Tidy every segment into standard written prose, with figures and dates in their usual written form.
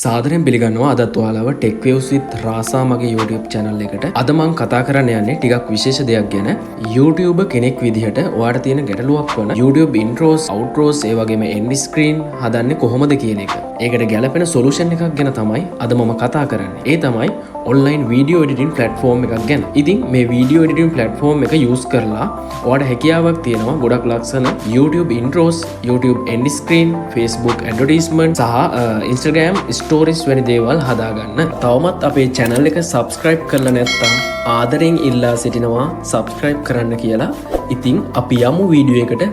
සාදරයෙන් පිළිගන්නවා අදත් ඔයාලව ටෙක් වේව්ස් විත් රාසා මගේ YouTube channel එකට. අද මම කතා කරන්න යන්නේ ටිකක් විශේෂ දෙයක් ගැන. YouTube කෙනෙක් විදිහට ඔයාලට තියෙන ගැටලුවක් වන YouTube intros, outros ඒ වගේම end screen හදන්නේ කොහොමද කියන එක. ඒකට ගැලපෙන solution එකක් ගැන තමයි අද මම කතා කරන්නේ. ඒ තමයි online video editing platform එකක් ගැන. ඉතින් මේ video editing platform එක use කරලා ඔයාලට හැකියාවක් තියෙනවා ගොඩක් ලක්ෂණ YouTube intros, YouTube end screen, Facebook advertisement සහ Instagram ස්ටෝරිස් වැනි දේවල් හදාගන්න. තවමත් අපේ channel එක subscribe කරලා නැත්නම් ආදරෙන් ඉල්ලා සිටිනවා subscribe කරන්න කියලා. ඉතින් අපි යමු වීඩියෝ එකට.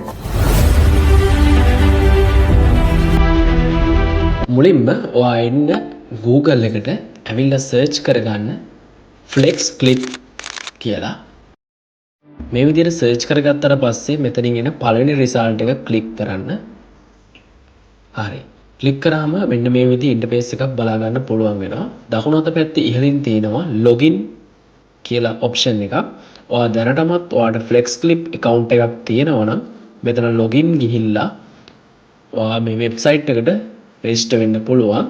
මුලින්ම ඔයා එන්න Google එකට ඇවිල්ලා search කරගන්න flex clip කියලා. මේ විදිහට search කරගත්තට පස්සේ මෙතනින් එන පළවෙනි result එක click කරන්න. හරි. ක්ලික් කරාම මෙන්න මේ විදිහේ ඉන්ටර්ෆේස් එකක් බලා ගන්න පුළුවන් වෙනවා. දකුණු අත පැත්තේ ඉහළින් තියෙනවා login කියලා ඔප්ෂන් එකක්. ඔයා දැනටමත් ඔයාට flex clip account එකක් තියෙනවා නම් මෙතන login ගිහිල්ලා ඔයා මේ වෙබ්සයිට් එකට register වෙන්න පුළුවන්.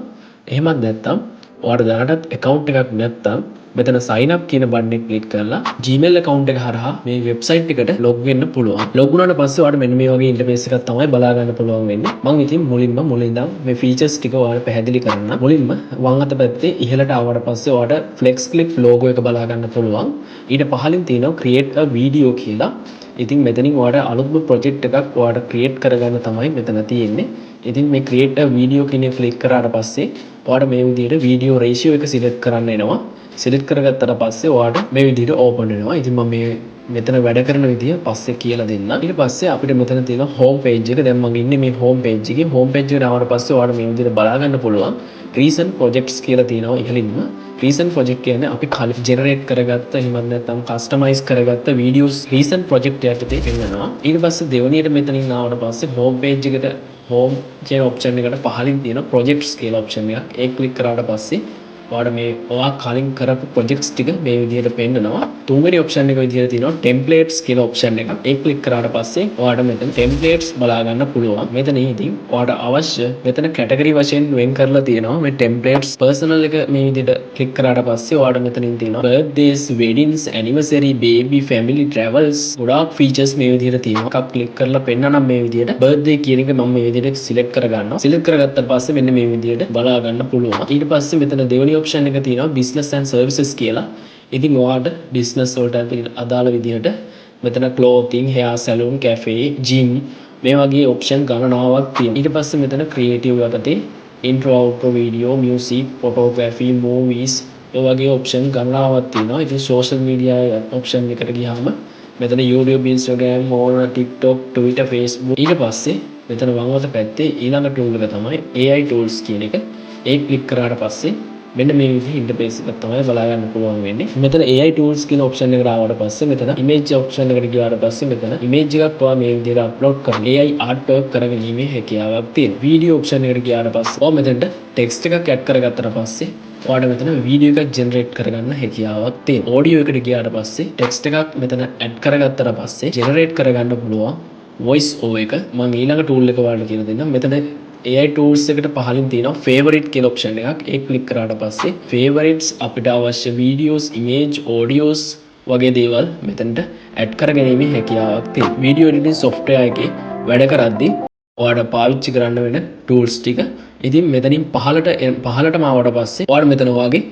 එහෙමත් නැත්නම් ඔයාට දැනටත් account එකක් නැත්නම් මෙතන sign up කියන බටන් එක ක්ලික් කරලා Gmail account එක හරහා මේ වෙබ්සයිට් එකට log වෙන්න පුළුවන්. log වුණාට පස්සේ ඔයාලට මෙන්න මේ වගේ ඉන්ටර්ෆේස් එකක් තමයි බලා ගන්න පුළුවන් වෙන්නේ. මම ඉතින් මුලින්ම මේ features ටික ඔයාලට පැහැදිලි කරන්න. මුලින්ම වම් අත පැත්තේ ඉහළට ආවට පස්සේ ඔයාලට flex clip logo එක බලා ගන්න පුළුවන්. ඊට පහළින් තියෙනවා create a video කියලා. ඉතින් මෙතනින් ඔයාලට අලුත්ම project එකක් ඔයාලට create කරගන්න තමයි මෙතන තියෙන්නේ. ඉතින් මේ create a video කියන එක ක්ලික් කරාට පස්සේ ඔයාලට මේ විදිහට video ratio එක select කරන්න එනවා. select කරගත්තට පස්සේ ඔයාලට මේ විදිහට open වෙනවා. ඉතින් මම මේ මෙතන වැඩ කරන විදිය පස්සේ කියලා දෙන්නම්. ඊට පස්සේ අපිට මෙතන තියෙන home page එක. දැන් මම ඉන්නේ මේ home page එකේ. home page එකට ආවට පස්සේ ඔයාලට මේ විදිහට බලා ගන්න පුළුවන්. recent projects කියලා තියෙනවා ඉහළින්ම. recent project කියන්නේ අපි කලින් generate කරගත්ත එහෙමත් නැත්නම් customize කරගත්ත videos recent project යටතේ පෙන්නනවා. ඊට පස්සේ දෙවෙනියට මෙතනින් ආවට පස්සේ home page එකට home කියන option එකට පහළින් තියෙන projects කියලා option එකක්. ඒක click කරාට පස්සේ ඔයාලට මේ ඔයා කලින් කරපු projects ටික මේ විදිහට පෙන්නනවා. තුන්වෙනි option එක විදිහට තියෙනවා templates කියලා option එකක්. ඒක click කරාට පස්සේ ඔයාලට මෙතන templates බලා ගන්න පුළුවන්. මෙතන ඉතින් ඔයාලට අවශ්‍ය මෙතන category වශයෙන් වෙන් කරලා තියෙනවා මේ templates. personal එක මේ විදිහට click කරාට පස්සේ ඔයාලට මෙතනින් තියෙනවා birthdays, weddings, anniversary, baby, family, travels ගොඩාක් features මේ විදිහට තියෙනවා. එකක් click කරලා පෙන්නනම් මේ විදිහට birthday කියන එක මම මේ විදිහට select කරගන්නවා. select කරගත්තාට පස්සේ මෙන්න මේ විදිහට බලා ගන්න පුළුවන්. ඊට පස්සේ මෙතන දෙවෙනි option එක තියෙනවා business and services කියලා. ඉතින් ඔයාලට business වලට අදාළ විදිහට මෙතන clothing, hair salon, cafe, gym මේ වගේ option ගණනාවක් තියෙනවා. ඊට පස්සේ මෙතන creative යටතේ intro, outro video, music, photography, movies ඒ වගේ option ගණනාවක් තියෙනවා. ඉතින් social media option එකට ගියාම මෙතන YouTube, Instagram, more TikTok, Twitter, Facebook ඊට පස්සේ මෙතන වම් අත පැත්තේ ඊළඟ tool එක තමයි AI tools කියන එක. ඒක click කරාට පස්සේ මෙන්න මේ විදිහේ ඉන්ටර්ෆේස් එකක් තමයි බලා ගන්න පුළුවන් වෙන්නේ. මෙතන AI tools කියන option එකට ආවට පස්සේ මෙතන image option එකට ගියාට පස්සේ මෙතන image එකක් ඔයා මේ විදිහට upload කරලා AI artwork කරගැනීමේ හැකියාවක් තියෙනවා. video option එකට ගියාට පස්සේ ඔයා මෙතනට text එකක් add කරගත්තට පස්සේ ඔයාලට මෙතන video එකක් generate කරගන්න හැකියාවක් තියෙනවා. audio එකට ගියාට පස්සේ text එකක් මෙතන add කරගත්තට පස්සේ generate කරගන්න පුළුවන් voice over එක. මම ඊළඟ tool එක ඔයාලට කියලා දෙන්නම්. මෙතන AI tools එකට පහළින් තියෙනවා favorite කියලා option එකක්. ඒක click කරාට පස්සේ favorites අපිට අවශ්‍ය videos, image, audios වගේ දේවල් මෙතනට add කරගැනීමේ හැකියාවක් තියෙනවා. video editing software එකේ වැඩ කරද්දී ඔයාලට පාවිච්චි කරන්න වෙන tools ටික. ඉතින් මෙතනින් පහළටම ආවට පස්සේ ඔයාලට මෙතන ඔයාගේ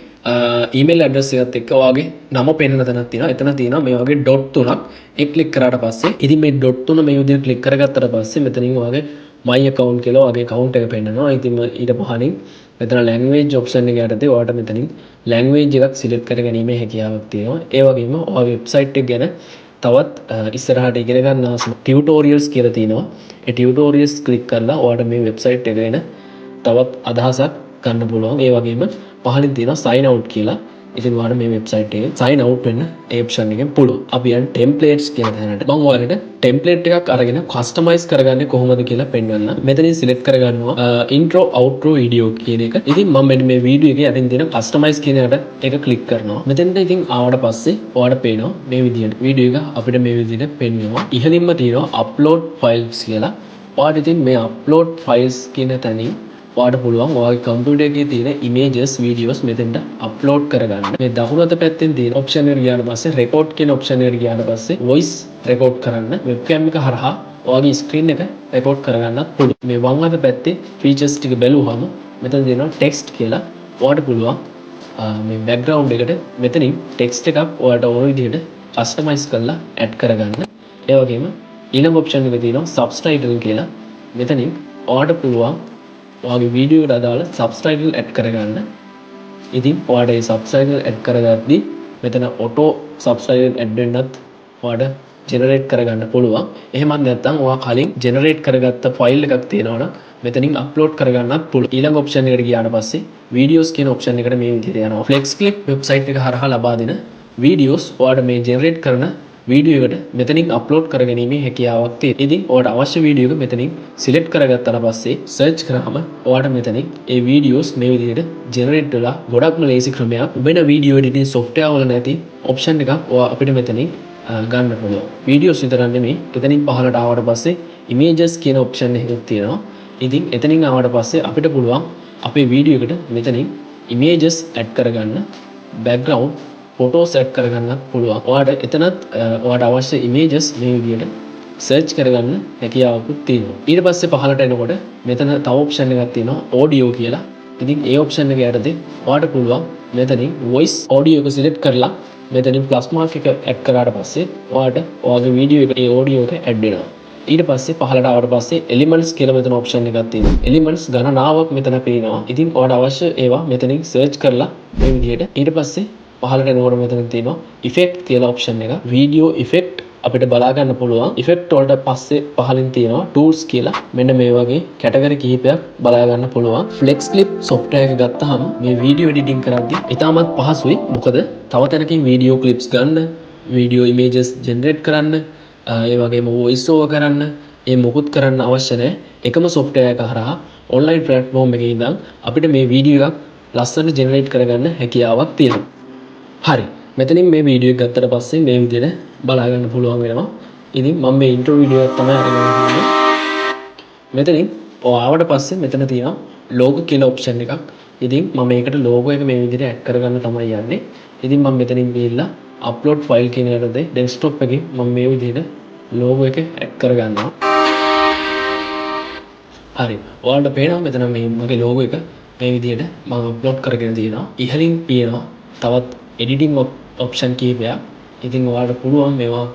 email address එකත් එක්ක ඔයාගේ නම පෙන්නන තැනක් තියෙනවා. එතන තියෙනවා මේ වගේ dot තුනක්. ඒක click කරාට පස්සේ ඉතින් මේ dot තුන මේ විදිහට click කරගත්තට පස්සේ මෙතනින් ඔයාගේ my account කියලා ඔයාගේ account එක පෙන්නනවා. ඉතින් ඊට පහලින් මෙතන language option එක යටතේ ඔයාලට මෙතනින් language එකක් select කරගැනීමේ හැකියාවක් තියෙනවා. ඒ වගේම ඔයාගේ website එක ගැන තවත් ඉස්සරහට ඉගෙන ගන්න tutorials කියලා තියෙනවා. ඒ tutorials click කරලා ඔයාලට මේ website එක ගැන තවත් අදහසක් ගන්න පුළුවන්. ඒ වගේම පහලින් තියෙනවා sign out කියලා. ඉතින් ඔයාලට මේ website එකේ sign out වෙන්න ඒ option එකෙන් පුළුවන්. අපි යන templates කියන තැනට මම ඔයාලට template එකක් අරගෙන customize කරගන්නේ කොහොමද කියලා පෙන්වන්න. මෙතනින් select කරගන්නවා intro, outro video කියන එක. ඉතින් මම මෙන්න මේ video එකේ අරින් දෙන customize කියන එකට එක click කරනවා. මෙතෙන්ට ඉතින් ආවට පස්සේ ඔයාලට පේනවා මේ විදිහට video එක අපිට මේ විදිහට පෙන්වනවා. ඉහළින්ම තියෙනවා upload files කියලා. ඔයාලට ඉතින් මේ upload files කියන තැනින් ඔයාලට පුළුවන් ඔයාගේ කම්පියුටර් එකේ තියෙන images videos මෙතෙන්ට අප්ලෝඩ් කරගන්න. මේ දකුණු අත පැත්තෙන් තියෙන ඔප්ෂන් එකට ගියාට පස්සේ record කියන ඔප්ෂන් එකට ගියාට පස්සේ voice record කරන්න webcam එක හරහා ඔයාගේ screen එක record කරගන්නත් පුළුවන්. මේ වම් අත පැත්තේ features ටික බැලුවහම මෙතන දෙනවා text කියලා. ඔයාලට පුළුවන් මේ background එකට මෙතනින් text එකක් ඔයාලට ඕන විදිහට customize කරලා add කරගන්න. ඒ වගේම ඊළඟ ඔප්ෂන් එක තියෙනවා subtitle කියලා. මෙතනින් ඔයාලට පුළුවන් ඔයාගේ වීඩියෝ එකට අදාළ subtitle add කරගන්න. ඉතින් ඔයාලට මේ subtitle add කරගද්දී මෙතන auto subtitle add වෙන්නත් ඔයාලට generate කරගන්න පුළුවන්. එහෙමත් නැත්නම් ඔයා කලින් generate කරගත්ත file එකක් තියෙනවා නම් මෙතනින් upload කරගන්නත් පුළුවන්. ඊළඟ option එකට ගියාට පස්සේ videos කියන option එකට මේ විදිහට යනවා. FlexClip website එක හරහා ලබා දෙන videos ඔයාලට මේ generate කරන වීඩියෝ එකට මෙතනින් අප්ලෝඩ් කරගැනීමේ හැකියාවක් තියෙනවා. ඉතින් ඔයාලට අවශ්‍ය වීඩියෝ එක මෙතනින් සිලෙක්ට් කරගත්තාට පස්සේ සර්ච් කරාම ඔයාලට මෙතනින් ඒ වීඩියෝස් මේ විදිහට ජෙනරේට් වෙලා ගොඩක්ම ලේසි ක්‍රමයක්. වෙන වීඩියෝ එඩිටින් software වල නැති ඔප්ෂන් එකක් ඔයා අපිට මෙතනින් ගන්න පුළුවන්. වීඩියෝස් විතරක් නෙමෙයි එතනින් පහළට ආවට පස්සේ images කියන ඔප්ෂන් එකක් තියෙනවා. ඉතින් එතනින් ආවට පස්සේ අපිට පුළුවන් අපේ වීඩියෝ එකට මෙතනින් images add කරගන්න background photos add කරගන්නත් පුළුවන්. ඔයාලට එතනත් ඔයාලට අවශ්‍ය images මේ විදිහට search කරගන්න හැකියාවකුත් තියෙනවා. ඊට පස්සේ පහළට එනකොට මෙතන තව option එකක් තියෙනවා audio කියලා. ඉතින් ඒ option එක යටතේ ඔයාලට පුළුවන් මෙතනින් voice audio එක select කරලා මෙතනින් plus mark එක add කරාට පස්සේ ඔයාලට ඔයාගේ වීඩියෝ එකට ඒ audio එක add වෙනවා. ඊට පස්සේ පහළට ආවට පස්සේ elements කියලා මෙතන option එකක් තියෙනවා. elements ගණනාවක් මෙතන පේනවා. ඉතින් ඔයාලට අවශ්‍ය ඒවා මෙතනින් search කරලා මේ විදිහට ඊට පස්සේ පහළට එනකොට මෙතන තියෙනවා effect කියලා option එක. video effect අපිට බලා ගන්න පුළුවන්. effect වලට පස්සේ පහළින් තියෙනවා tools කියලා. මෙන්න මේ වගේ කැටගරි කිහිපයක් බලා ගන්න පුළුවන්. FlexClip software එක ගත්තාම මේ video editing කරද්දී ඉතාමත් පහසුයි. මොකද තව තැනකින් video clips ගන්න, video images generate කරන්න, ඒ වගේම voice over කරන්න, ඒ මොකුත් කරන්න අවශ්‍ය නැහැ. එකම software එක හරහා online platform එකේ ඉඳන් අපිට මේ video එකක් ලස්සනට generate කරගන්න හැකියාවක් තියෙනවා. හරි. මෙතනින් මේ වීඩියෝ එක ගත්තට පස්සේ මේ විදිහට බලා ගන්න පුළුවන් වෙනවා. ඉතින් මම මේ ඉන්ට්‍රෝ වීඩියෝ එක තමයි අරගෙන ඉන්නේ. මෙතනින් ආවට පස්සේ මෙතන තියෙනවා logo කියලා option එකක්. ඉතින් මම මේකට logo එක මේ විදිහට add කරගන්න තමයි යන්නේ. ඉතින් මම මෙතනින් ගිහිල්ලා upload file කියන එකේ desktop එකේ මම මේ විදිහට logo එක add කරගන්නවා. හරි. ඔයාලට පේනවා මෙතන මේ මගේ logo එක මේ විදිහට මම upload කරගෙන තියෙනවා. ඉහළින් තියෙනවා තවත් editing option කීපයක්. ඉතින් ඔයාලට පුළුවන් මේවා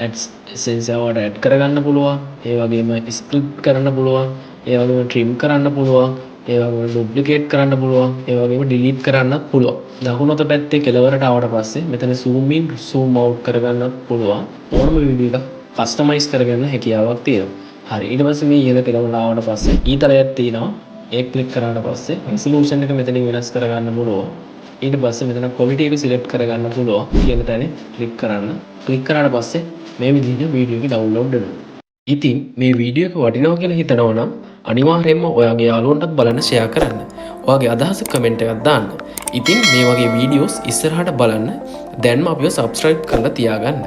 ads essence වලට add කරගන්න පුළුවන්. ඒ වගේම split කරන්න පුළුවන්. ඒ වගේම trim කරන්න පුළුවන්. ඒ වගේම duplicate කරන්න පුළුවන්. ඒ වගේම delete කරන්නත් පුළුවන්. දකුණු අත පැත්තේ කෙළවරට ආවට පස්සේ මෙතන zoom in zoom out කරගන්නත් පුළුවන්. ඕනම වීඩියෝ එකක් customize කරගන්න හැකියාවක් තියෙනවා. හරි. ඊට පස්සේ මේ ඉහළ කෙළවරට ආවට පස්සේ ඊතරයක් තියෙනවා. ඒක click කරාට පස්සේ resolution එක මෙතනින් වෙනස් කරගන්න පුළුවන්. ඊට පස්සේ මෙතන quality එක select කරගන්න පුළුවන්. කියන තැන click කරන්න. click කරාට පස්සේ මේ විදිහට වීඩියෝ එක download වෙනවා. ඉතින් මේ වීඩියෝ එක වටිනවා කියලා හිතනවා නම් අනිවාර්යයෙන්ම ඔයාගේ යාළුවන්ටත් බලන්න share කරන්න. ඔයාගේ අදහස comment එකක් දාන්න. ඉතින් මේ වගේ වීඩියෝස් ඉස්සරහට බලන්න දැන්ම අපිව subscribe කරලා තියාගන්න.